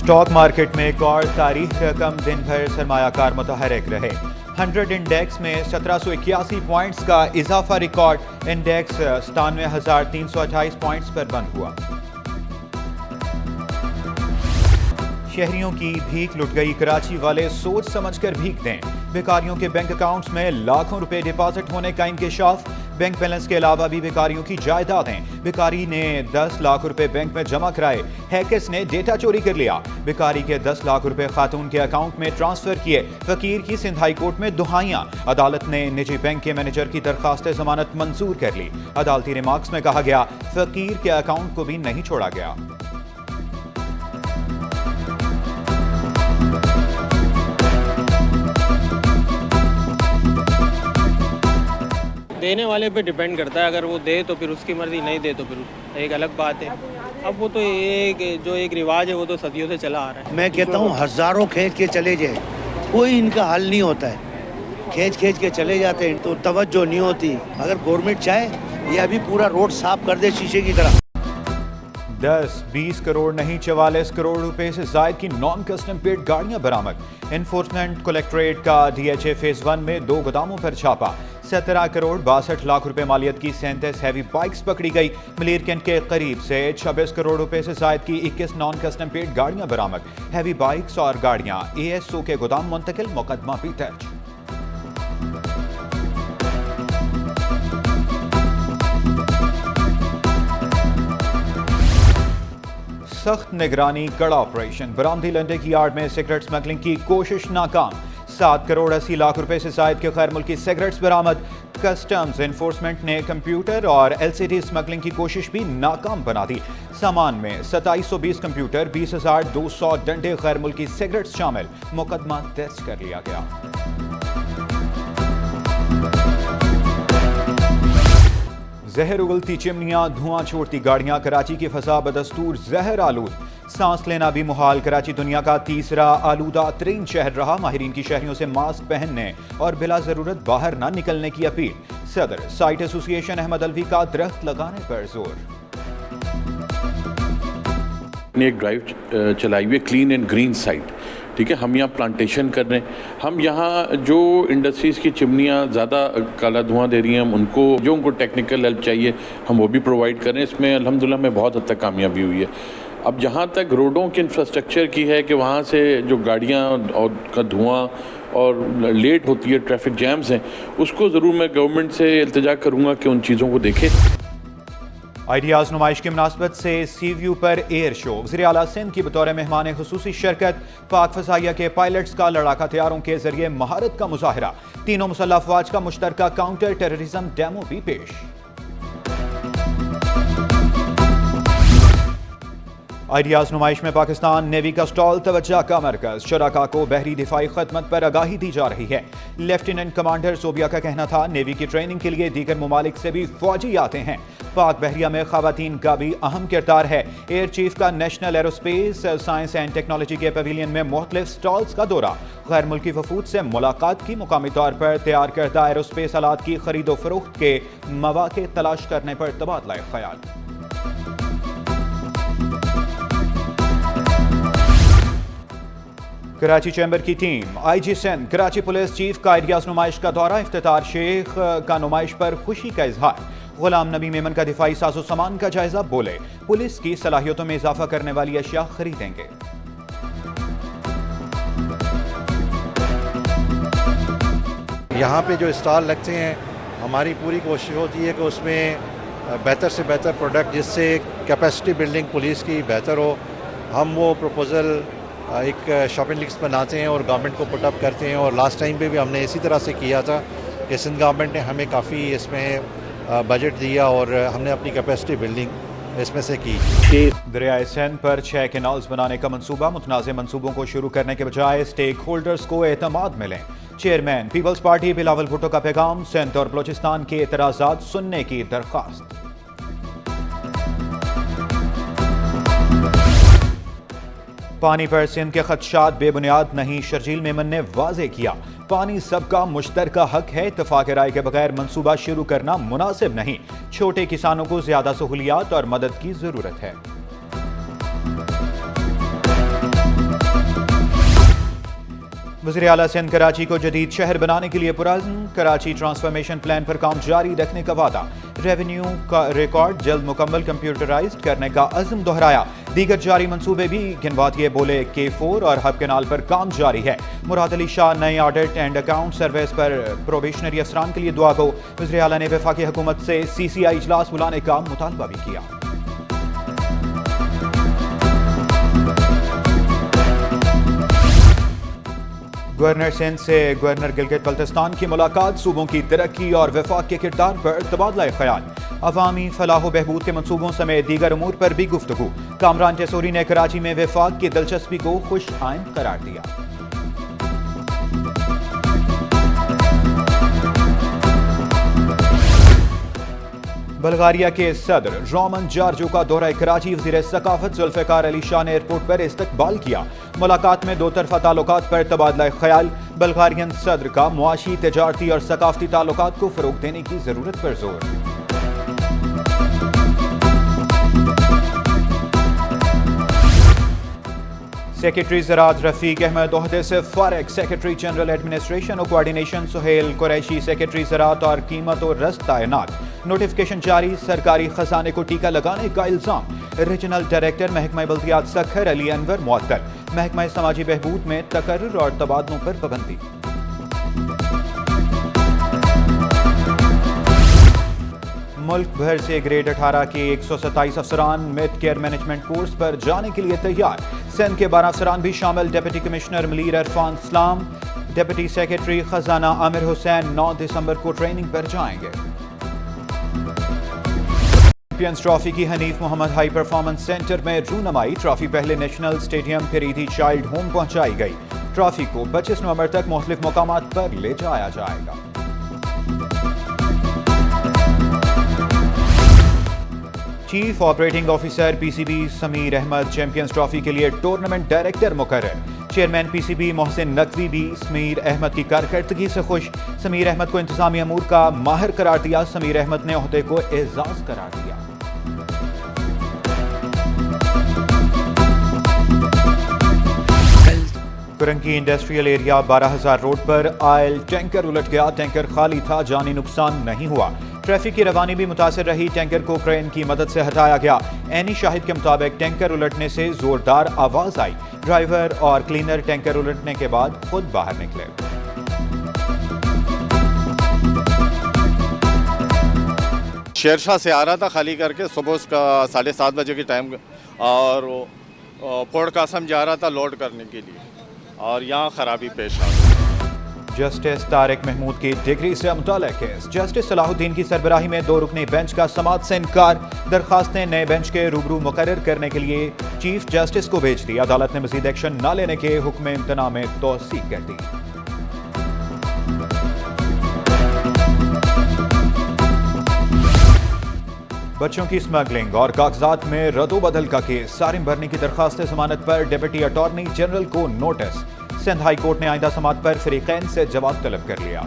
Stock market में एक और तारीख रकम दिन भर सरमायाकार मुतहरिक रहे। 100 इंडेक्स में 1781 पॉइंट्स का इजाफा, रिकॉर्ड इंडेक्स 97,328 पॉइंट्स पर बंद हुआ। शहरियों की भीख लुट गई, कराची वाले सोच समझकर भीख दें। बेकारियों के बैंक अकाउंट्स में लाखों रुपए डिपॉजिट होने का इंकशाफ। बैंक बैलेंस के अलावा भी बेकारियों की जायदादें। बेकारी ने 10 लाख रुपए बैंक में जमा कराए, हैकर्स ने डेटा चोरी कर लिया। बेकारी के 10 लाख रुपए खातून के अकाउंट में ट्रांसफर किए। फकीर की सिंध हाई कोर्ट में दुहाइयां। अदालत ने निजी बैंक के मैनेजर की दरखास्त जमानत मंजूर कर ली। अदालती रिमार्क्स में कहा गया, फकीर के अकाउंट को भी नहीं छोड़ा गया। देने वाले पे डिपेंड करता है, अगर वो दे तो फिर उसकी मर्जी, नहीं दे तो फिर एक अलग बात है। अब वो तो एक रिवाज है, वो तो सदियों से चला आ रहा है। मैं कहता हूँ हज़ारों खींच के चले जाए, कोई इनका हल नहीं होता है। खींच के चले जाते हैं तो तवज्जो नहीं होती। अगर गवर्नमेंट चाहे ये अभी पूरा रोड साफ कर दे शीशे की तरह। 10-20 करोड़ नहीं 44 करोड़ रुपए से जायद की नॉन कस्टम पेड गाड़ियां बरामद। एनफोर्समेंट कलेक्ट्रेट का DHA फेज 1 में 2 गोदामों पर छापा। 17 करोड़ 62 लाख रुपए मालियत की 37 हैवी बाइक्स पकड़ी गई। मलेर कैंट के करीब से 26 करोड़ रुपए से जायद की 21 नॉन कस्टम पेड गाड़ियां बरामद। हैवी बाइक्स और गाड़ियां ASO के गोदाम मुंतकिल, मुकदमा भी दर्ज। सख्त निगरानी, कड़ा ऑपरेशन। बरामदी लंडे की यार्ड में सिगरेट स्मगलिंग की कोशिश नाकाम। 7 करोड़ 80 लाख रुपए से जायद के गैर मुल्की सिगरेट्स बरामद। कस्टम्स एनफोर्समेंट ने कंप्यूटर और LCD स्मगलिंग की कोशिश भी नाकाम बना दी। सामान में 2720 कंप्यूटर, 20,200 डंडे गैर मुल्की सिगरेट्स शामिल। मुकदमा दर्ज कर लिया गया। जहर उगलती चिमनियां, धुआं छोड़ती गाड़ियां, कराची की फजा बदस्तूर जहर आलूद। सांस लेना भी मुहाल। कराची दुनिया का तीसरा आलूदा तरीन शहर रहा। माहिरीन की शहरियों से मास्क पहनने और बिला जरूरत बाहर ना निकलने की अपील। सदर साइट एसोसिएशन अहमद अलवी का दरख्त लगाने पर जोर। एक ड्राइव चलाई हुई क्लीन एंड ग्रीन साइट, ठीक है। हम यहाँ प्लांटेशन कर रहे हैं। हम यहाँ जो इंडस्ट्रीज़ की चिमनियाँ ज़्यादा काला धुआं दे रही हैं, हम उनको टेक्निकल हेल्प चाहिए, हम वो भी प्रोवाइड कर रहे हैं। इसमें अल्हम्दुलिल्लाह में बहुत हद तक कामयाबी हुई है। अब जहाँ तक रोडों के इंफ्रास्ट्रक्चर की है कि वहाँ से जो गाड़ियाँ और का धुआं और लेट होती है, ट्रैफिक जैम्स हैं, उसको ज़रूर मैं गवर्नमेंट से इल्तिजा करूँगा कि उन चीज़ों को देखें। आइडियाज़ नुमाइश की मुनासबत से सीव्यू पर एयर शो। वज़ीर आला सिंध की बतौर मेहमान खुसूसी शिरकत। पाक फ़ज़ाइया के पायलट्स का लड़ाका तैयारों के जरिए महारत का मुजाहरा। तीनों मुसल्लह अफ़वाज का मुश्तरका काउंटर टेररिज्म डेमो भी पेश। आइडियाज़ नुमाइश में पाकिस्तान नेवी का स्टॉल, तवज्जो का मरकज। शराका को बहरी दिफाई खदमत पर आगाही दी जा रही है। लेफ्टिनेंट कमांडर सोबिया का कहना था, नेवी की ट्रेनिंग के लिए दीगर ममालिक से भी फौजी आते हैं। पाक बहरिया में खवातीन का भी अहम किरदार है। एयर चीफ का national aerospace science and technology के पवेलियन में मुख्तलिफ स्टॉल्स का दौरा। गैर मुल्की वफूद से मुलाकात की। मुकामी तौर पर तैयार करदा एरोस्पेस आलात की खरीदो फरोख्त के मौके तलाश करने पर तबादला ख्याल। कराची चैम्बर की team, IG Sindh, Karachi police chief का आइडियाज़ नुमाइश का दौरा। इफ्तितार शेख का नुमाइश पर खुशी का इजहार। गुलाम नबी मेमन का दिफाई साजो सामान का जायजा। बोले, पुलिस की सलाहियतों में इजाफा करने वाली अशिया खरीदेंगे। यहाँ पे जो स्टॉल लगते हैं, हमारी पूरी कोशिश होती है कि उसमें बेहतर से बेहतर प्रोडक्ट, जिससे कैपेसिटी बिल्डिंग पुलिस की बेहतर हो। हम वो प्रपोज़ल एक शॉपिंग लिस्ट बनाते हैं और गवर्नमेंट को पुटअप करते हैं। और लास्ट टाइम पे भी हमने इसी तरह से किया था कि सिंध गवर्नमेंट ने हमें काफ़ी इसमें बजट दिया और हमने अपनी कैपेसिटी बिल्डिंग इसमें से की। दरियाए सिंध पर 6 कैनाल्स बनाने का मंसूबा। मुतनाज़ मंसूबों को शुरू करने के बजाय स्टेक होल्डर्स को एतमाद मिलें। Chairman People's Party Bilawal Bhutto का पैगाम। सिंध और बलोचिस्तान के एतराज़ात सुनने की दरख्वास्त। पानी पर सिंध के खदशात बेबुनियाद नहीं, शर्जील मेमन ने वाज़े किया। पानी सबका मुश्तरका हक है। इत्तफाक राय के बगैर मंसूबा शुरू करना मुनासिब नहीं। छोटे किसानों को ज्यादा सहूलियात और मदद की जरूरत है। वज़ीर आला सिंध कराची को जदीद शहर बनाने के लिए पुरअज़्म, कराची ट्रांसफॉर्मेशन प्लान पर काम जारी रखने का वादा। रेवेन्यू का रिकॉर्ड जल्द मुकम्मल कंप्यूटराइज्ड करने का अज़्म दोहराया। दीगर जारी मंसूबे भी गिनवा दिए, बोले K4 और हब कैनाल पर काम जारी है। मुराद अली शाह नए ऑडिट एंड अकाउंट सर्विस पर प्रोबेशनरी अफसरान के लिए दुआ गो। वज़ीर आला ने वफाकी हुकूमत से CCI इजलास बुलाने का मुतालबा भी किया। गवर्नर सिंध से गवर्नर गिलगित बल्तिस्तान की मुलाकात, सूबों की तरक्की और वफाक के किरदार पर तबादला ख्याल। अवामी फलाह बहबूद के मनसूबों समेत दीगर उमूर पर भी गुफ्तगू। कामरान टेसोरी ने कराची में वफाक की दिलचस्पी को खुश आइंद करार दिया। बल्गारिया के सदर रोमन जार्जो का दौरा कराची, वज़ीर सकाफत जुल्फ़िकार अली शाह ने एयरपोर्ट पर इस्तकबाल किया। मुलाकात में दो तरफा ताल्लुकात पर तबादला ख्याल। बल्गारियन सदर का मुआशी, तजारती और सकाफती ताल्लुकात को फ़रोग़ देने की ज़रूरत पर जोर। सेक्रेटरी ज़राअत रफ़ीक अहमद ओहदे से फ़ारिग। सेक्रेटरी जनरल एडमिनिस्ट्रेशन और कोऑर्डिनेशन सुहेल कुरैशी सेक्रेटरी ज़राअत और कीमत और रस्त तैनात। नोटिफिकेशन जारी, सरकारी खजाने को टीका लगाने का इल्ज़ाम। रीजनल डायरेक्टर महकमा बल्दियात सखर अली अनवर मुअत्तल। महकमा समाजी बहबूद में तकर्रुर और तबादलों पर पाबंदी। मुल्क भर से ग्रेड 18 के 127 अफसरान मिड केयर मैनेजमेंट कोर्स पर जाने के लिए तैयार। सिंध के 12 अफसरान भी शामिल। डिप्टी कमिश्नर मलीर इरफान इस्लाम, डिप्टी सेक्रेटरी खजाना आमिर हुसैन 9 दिसंबर को ट्रेनिंग पर जाएंगे। चैंपियंस ट्रॉफी की Hanif Mohammad high performance centre में रूनमाई। ट्रॉफी पहले नेशनल स्टेडियम फिर ईदी चाइल्ड होम पहुंचाई गई। ट्रॉफी को 25 नवंबर तक मुख्तलिफ मुकामात पर ले जाया जाएगा। Chief operating officer PCB Sameer Ahmed champions trophy के लिए टूर्नामेंट डायरेक्टर मुकर्रर। चेयरमैन PCB मोहसिन नकवी भी समीर अहमद की कारकर्दगी से खुश। समीर अहमद को इंतजामी अमूर का माहिर करार दिया। समीर अहमद ने ओहदे को एजाज करार दिया। कुरंकी इंडस्ट्रियल एरिया 12,000 रोड पर आयल टैंकर उलट गया। टैंकर खाली था, जानी नुकसान नहीं हुआ। ट्रैफिक की रवानी भी मुतासर रही। टैंकर को क्रेन की मदद से हटाया गया। एनी शाहिद के मुताबिक टैंकर उलटने से जोरदार आवाज आई। ड्राइवर और क्लीनर टैंकर उलटने के बाद खुद बाहर निकले। शेरशाह से आ रहा था खाली करके, सुबह उसका 7:30 बजे के टाइम, और पोर्ट कासम जा रहा था लोड करने के लिए, और यहाँ खराबी पेश आ गई। जस्टिस तारिक महमूद की डिग्री से मुताल्लिक केस। जस्टिस सलाहुद्दीन की सरबराही में 2 रुकनी बेंच का समाअत से इनकार। दरखास्तें नए बेंच के रूबरू मुकर्रर करने के लिए चीफ जस्टिस को भेज दी। अदालत ने मजीद एक्शन न लेने के हुक्म इम्तना में तौसीक कर दी। बच्चों की स्मगलिंग और कागजात में रद्दोबदल का केस। सारिम भरने की दरखास्त जमानत पर डिप्टी अटॉर्नी जनरल को नोटिस। सिंध हाई कोर्ट ने आइंदा समाअत पर फरीकैन से जवाब तलब कर लिया।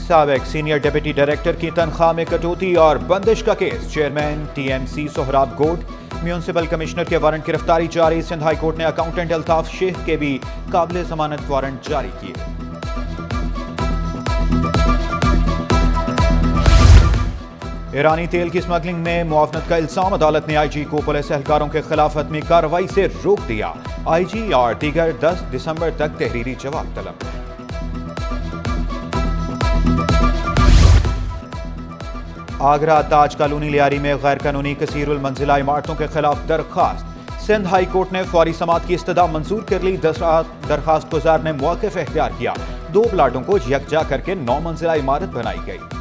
साबिक सीनियर डिप्टी डायरेक्टर की तनख्वाह में कटौती और बंदिश का केस। चेयरमैन TMC सोहराब गोड, म्यूनिसिपल कमिश्नर के वारंट गिरफ्तारी जारी। सिंध हाई कोर्ट ने अकाउंटेंट अल्ताफ शेख के भी काबिल जमानत वारंट जारी किए। ईरानी तेल की स्मगलिंग में मुआवनत का इल्जाम। अदालत ने IG को पुलिस एहलकारों के खिलाफ हतमी कार्रवाई से रोक दिया। IG और दीगर 10 दिसंबर तक तहरीरी जवाब तलब। आगरा ताज कॉलोनी लियारी में गैर कानूनी कसीरुल मंजिला इमारतों के खिलाफ दरखास्त। सिंध हाई कोर्ट ने फौरी समाअत की इस्तदा मंजूर कर ली। दरखास्त गुजार ने मौक़िफ़ इख्तियार किया। 2 प्लाटों को यकजा करके 9 मंजिला इमारत बनाई गई।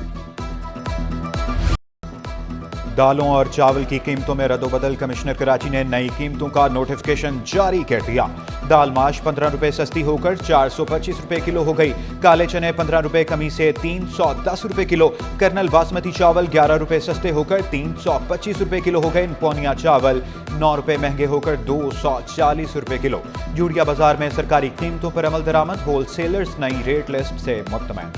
दालों और चावल की कीमतों में रद्दोबदल। कमिश्नर कराची ने नई कीमतों का नोटिफिकेशन जारी कर दिया। दाल माश 15 रुपए सस्ती होकर 425 रुपए किलो हो गई। काले चने 15 रुपए कमी से 310 रुपए किलो। कर्नल बासमती चावल 11 रुपए सस्ते होकर 325 रुपए किलो हो गए। पौनिया चावल 9 रुपए महंगे होकर 240 रुपए किलो। जूड़िया बाजार में सरकारी कीमतों पर अमल दरामद। होलसेलर्स नई रेट लिस्ट से मुतमईन।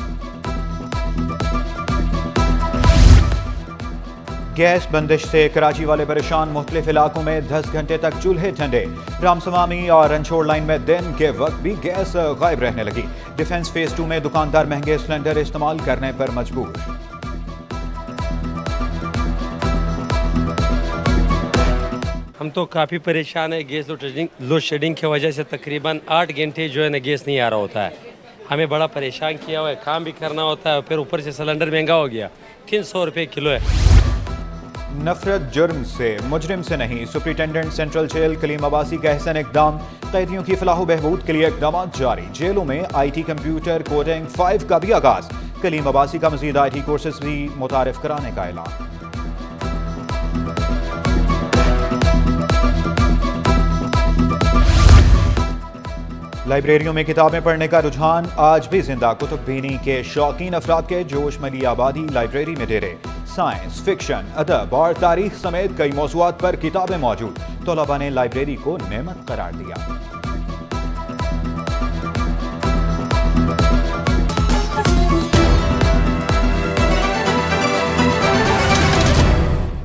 गैस बंदिश से कराची वाले परेशान, मुख्तलिफ इलाकों में 10 घंटे तक चूल्हे ठंडे। रामसवामी और रनछोड़ लाइन में दिन के वक्त भी गैस गायब रहने लगी। डिफेंस फेज 2 में दुकानदार महंगे सिलेंडर इस्तेमाल करने पर मजबूर। हम तो काफ़ी परेशान है। गैस लोड शेडिंग की वजह से तकरीबन 8 घंटे जो है ना गैस नहीं आ रहा होता है। हमें बड़ा परेशान किया हुआ है, काम भी करना होता है, फिर ऊपर से सिलेंडर महंगा हो गया, 300 रुपये किलो है। नफरत जुर्म से मुजरिम से नहीं, superintendent central jail Kaleem Abbasi का अहसन इकदाम। कैदियों की फलाह बहबूद के लिए इकदाम जारी। जेलों में IT कंप्यूटर कोडिंग 5 का भी आगाज। कलीम अब्बासी का मजीद IT कोर्सेज भी मुतारिफ कराने का ऐलान। लाइब्रेरियों में किताबें पढ़ने का रुझान आज भी जिंदा। कुतुब बीनी के शौकीन अफराद के जोश मली आबादी लाइब्रेरी में डेरे। साइंस, फिक्शन, अदब और तारीख समेत कई मौज़ूआत पर किताबें मौजूद। तलबा ने लाइब्रेरी को नेमत करार दिया।